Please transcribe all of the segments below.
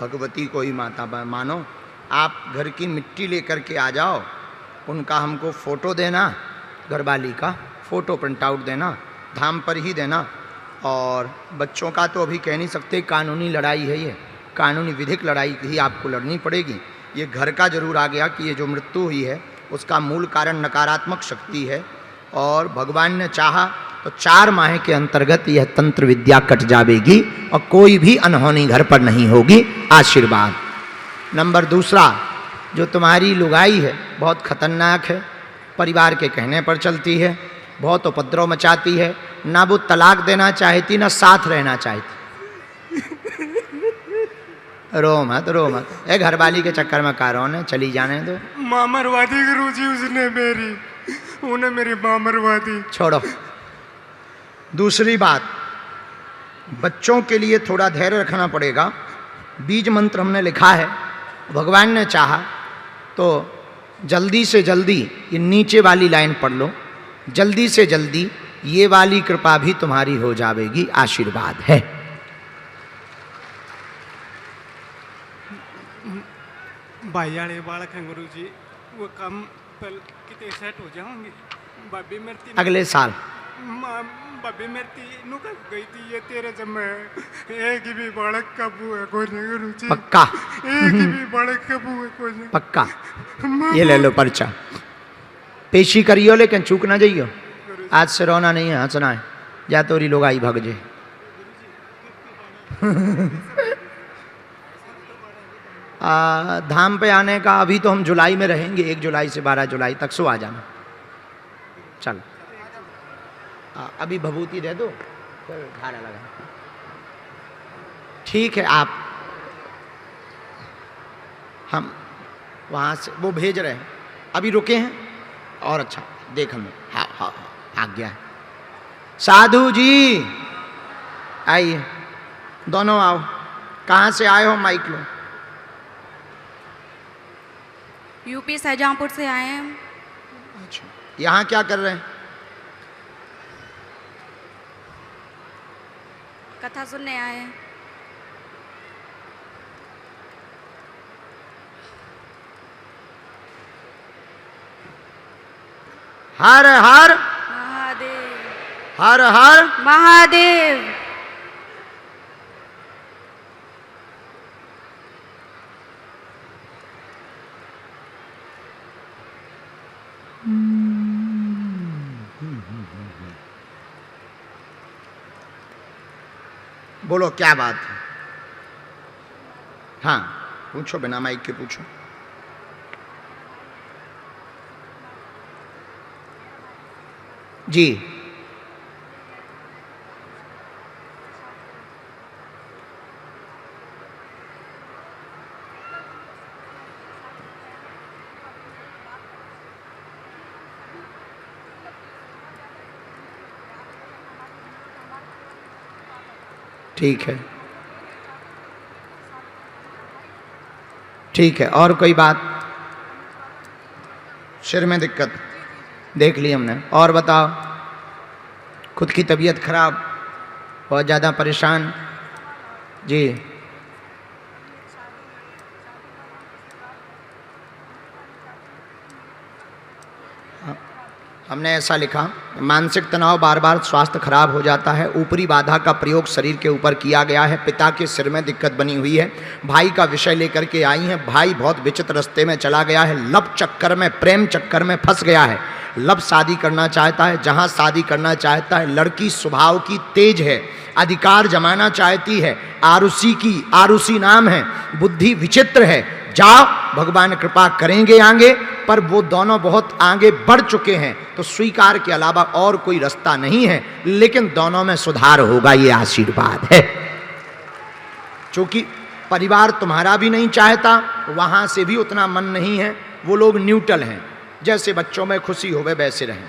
भगवती को ही माता मानो। आप घर की मिट्टी लेकर के आ जाओ, उनका हमको फ़ोटो देना, घरवाली का फ़ोटो प्रिंट आउट देना, धाम पर ही देना। और बच्चों का तो अभी कह नहीं सकते, कानूनी लड़ाई है ये, कानूनी विधिक लड़ाई ही आपको लड़नी पड़ेगी। ये घर का जरूर आ गया कि ये जो मृत्यु हुई है उसका मूल कारण नकारात्मक शक्ति है, और भगवान ने चाहा तो 4 माह के अंतर्गत यह तंत्र विद्या कट जाएगी और कोई भी अनहोनी घर पर नहीं होगी। आशीर्वाद। नंबर दूसरा, जो तुम्हारी लुगाई है बहुत खतरनाक है, परिवार के कहने पर चलती है, बहुत उपद्रव मचाती है, ना वो तलाक देना चाहती ना साथ रहना चाहती। रो मत रो मत, ए घरवाली के चक्कर में कारों ने चली जाने दो। मां मरवादी गुरुजी उसने मेरी, उन्हें मेरी मां मरवादी। छोड़ो। दूसरी बात, बच्चों के लिए थोड़ा धैर्य रखना पड़ेगा। बीज मंत्र हमने लिखा है, भगवान ने चाहा तो जल्दी से जल्दी ये नीचे वाली लाइन पढ़ लो, जल्दी से जल्दी ये वाली कृपा भी तुम्हारी हो जाएगी। आशीर्वाद है। भाई वाले बालक हैं गुरुजी, वो कम पल कितने सेट हो जाएंगे। भाभी मेरी अगले साल भाभी मेरी नुका गई थी, ये तेरे जब मैं एक ही भी बालक कबू है कोई नहीं गुरुजी, पक्का एक ही भी बालक कबू है कोई नहीं। पक्का। ये ले लो पर्चा, पेशी करियो लेकिन चूक ना जाइयो। आज से रोना नहीं है, हंसना है। जा तोरी लोग आई भग जे। धाम पे आने का अभी तो हम जुलाई में रहेंगे, 1 जुलाई से 12 जुलाई तक। सो आ जाना। चल अभी भभूति दे दो, फिर धारा लगा। ठीक है, आप हम वहाँ से वो भेज रहे हैं, अभी रुके हैं। और अच्छा देख हमें, हाँ हाँ हाँ आ गया है। साधु जी आइए, दोनों आओ। कहाँ से आए हो? माइक लो। यूपी शाहजहाँपुर से आए हैं। अच्छा, यहाँ क्या कर रहे हैं? कथा सुनने आए हैं। हर हर महादेव, हर हर महादेव। बोलो क्या बात है? हाँ पूछो, बिना माइक के पूछो। जी ठीक है, ठीक है। और कोई बात? सिर में दिक्कत देख ली हमने। और बताओ, खुद की तबीयत खराब, बहुत ज़्यादा परेशान? जी हमने ऐसा लिखा, मानसिक तनाव, बार बार स्वास्थ्य खराब हो जाता है, ऊपरी बाधा का प्रयोग शरीर के ऊपर किया गया है, पिता के सिर में दिक्कत बनी हुई है, भाई का विषय लेकर के आई हैं, भाई बहुत विचित्र रास्ते में चला गया है, लब चक्कर में, प्रेम चक्कर में फंस गया है, लब शादी करना चाहता है, जहाँ शादी करना चाहता है लड़की स्वभाव की तेज है, अधिकार जमाना चाहती है, आरुषि की, आरुषि नाम है, बुद्धि विचित्र है, जाओ भगवान कृपा करेंगे आगे। पर वो दोनों बहुत आगे बढ़ चुके हैं, तो स्वीकार के अलावा और कोई रास्ता नहीं है, लेकिन दोनों में सुधार होगा, ये आशीर्वाद है। क्योंकि परिवार तुम्हारा भी नहीं चाहता, वहां से भी उतना मन नहीं है, वो लोग न्यूट्रल हैं, जैसे बच्चों में खुशी होवे वैसे रहें।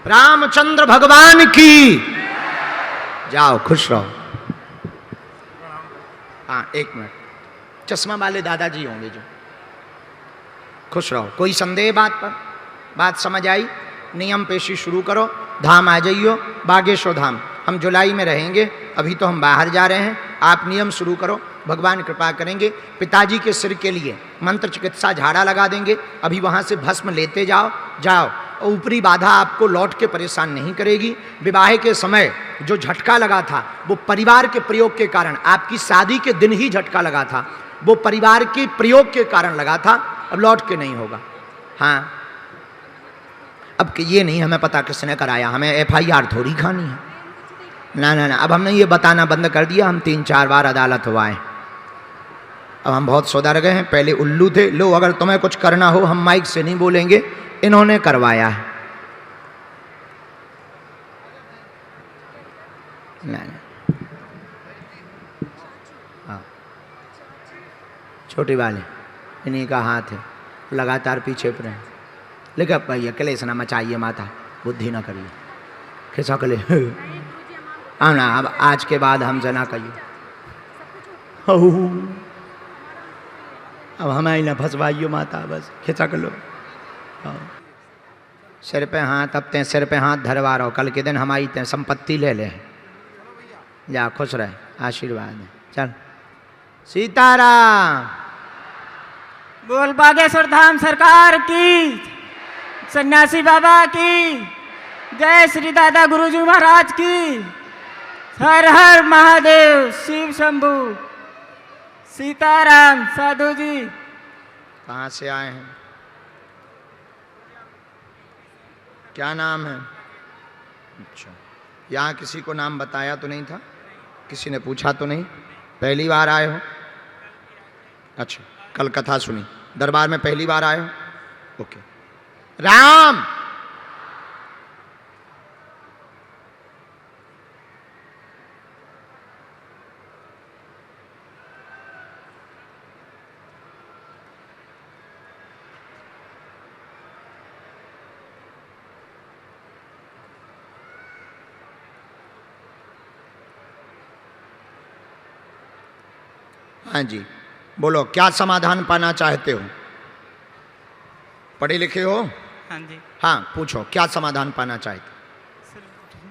रामचंद्र भगवान की। जाओ खुश रहो। हाँ एक मिनट, चश्मा वाले दादाजी होंगे जो। खुश रहो। कोई संदेह बात पर? बात समझ आई? नियम पेशी शुरू करो। धाम आ जाइयो, बागेश्वर धाम। हम जुलाई में रहेंगे, अभी तो हम बाहर जा रहे हैं। आप नियम शुरू करो, भगवान कृपा करेंगे। पिताजी के सिर के लिए मंत्र चिकित्सा झाड़ा लगा देंगे। अभी वहाँ से भस्म लेते जाओ। जाओ, ऊपरी बाधा आपको लौट के परेशान नहीं करेगी। विवाह के समय जो झटका लगा था वो परिवार के प्रयोग के कारण, आपकी शादी के दिन ही झटका लगा था, वो परिवार के प्रयोग के कारण लगा था। अब लौट के नहीं होगा। हाँ, अब कि ये नहीं हमें पता किसने कराया, हमें FIR थोड़ी खानी है। ना ना ना, अब हमने ये बताना बंद कर दिया। हम 3-4 बार अदालत हुआ है, अब हम बहुत सुधर गए हैं। पहले उल्लू थे। लो, अगर तुम्हें कुछ करना हो हम माइक से नहीं बोलेंगे, इन्होंने करवाया है। नहीं, हाँ, छोटी वाले इन्हीं का हाथ है, लगातार पीछे पर हैं। लेकिन भैया क्लेश ना मचाइए, माता बुद्धि ना करिए, खिसा कले। हाँ ना, अब आज के बाद हमसे ना कहिए। अब हमें ना फंसवाइयो माता, बस खिसा कर लो। सिर पे हाथ, अब ते सिर पे हाथ धरवा रहो, कल के दिन हमारी ते संपत्ति ले ले। जा खुश रहे, आशीर्वाद है। चल सीताराम। बोल बागेश्वर धाम सरकार की, सन्यासी बाबा की जय, श्री दादा गुरुजी महाराज की। हर हर महादेव, शिव शंभू, सीताराम। साधु जी कहाँ से आए हैं? क्या नाम है? अच्छा, यहाँ किसी को नाम बताया तो नहीं था? किसी ने पूछा तो नहीं? पहली बार आए हो? अच्छा, कल कथा सुनी, दरबार में पहली बार आए हो? ओके। राम हाँ जी, बोलो क्या समाधान पाना चाहते हो? पढ़े लिखे हो? हाँ जी। हाँ पूछो, क्या समाधान पाना चाहते? सर,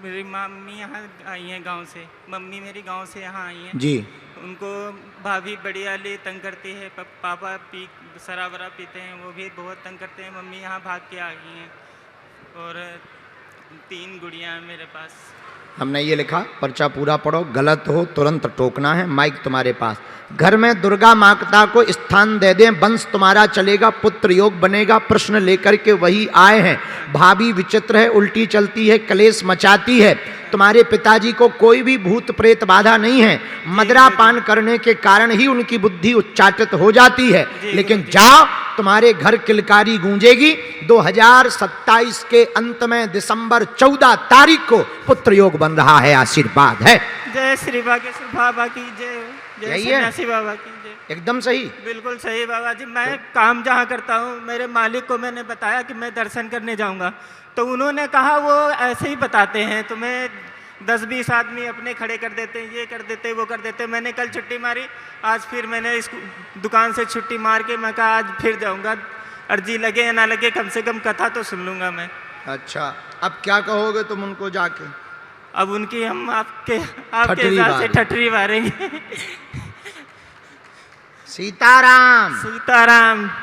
मेरी मम्मी यहाँ आई हैं गांव से। मम्मी मेरी गांव से यहाँ आई हैं जी। उनको भाभी बड़ी वाली तंग करती है, पापा शराब वराब पीते हैं, वो भी बहुत तंग करते हैं। मम्मी यहाँ भाग के आ गई हैं और 3 गुड़ियाँ हैं मेरे पास। हमने ये लिखा, पर्चा पूरा पढ़ो, गलत हो तुरंत टोकना है। माइक तुम्हारे पास। घर में दुर्गा माता को स्थान दे दें, वंश तुम्हारा चलेगा, पुत्र योग बनेगा। प्रश्न लेकर के वही आए हैं। भाभी विचित्र है, उल्टी चलती है, कलेश मचाती है। तुम्हारे पिताजी को कोई भी भूत प्रेत बाधा नहीं है। मदरा पान करने के कारण ही उनकी बुद्धि उच्चाटित हो जाती है। लेकिन जाओ, तुम्हारे घर किलकारी गूंजेगी। 2027 के अंत में दिसंबर 14 तारीख को पुत्र योग बन रहा है। आशीर्वाद है। जय श्री बागेश्वर बाबा की जय, जय सन्यासी बाबा की जय। एकदम सही, बिल्कुल सही बाबा जी। मैं काम जहाँ करता हूँ, मेरे मालिक को मैंने बताया कि मैं दर्शन करने जाऊँगा, तो उन्होंने कहा वो ऐसे ही बताते हैं, तुम्हें 10-20 आदमी अपने खड़े कर देते हैं, ये कर देते वो कर देते। मैंने कल छुट्टी मारी, आज फिर मैंने इस दुकान से छुट्टी मार के मैं कहा आज फिर जाऊँगा। अर्जी लगे या ना लगे, कम से कम कथा तो सुन लूँगा मैं। अच्छा, अब क्या कहोगे तुम उनको जाके? अब उनकी हम आपके हिसाब से ठटरी मारेंगे। सीताराम। सीताराम।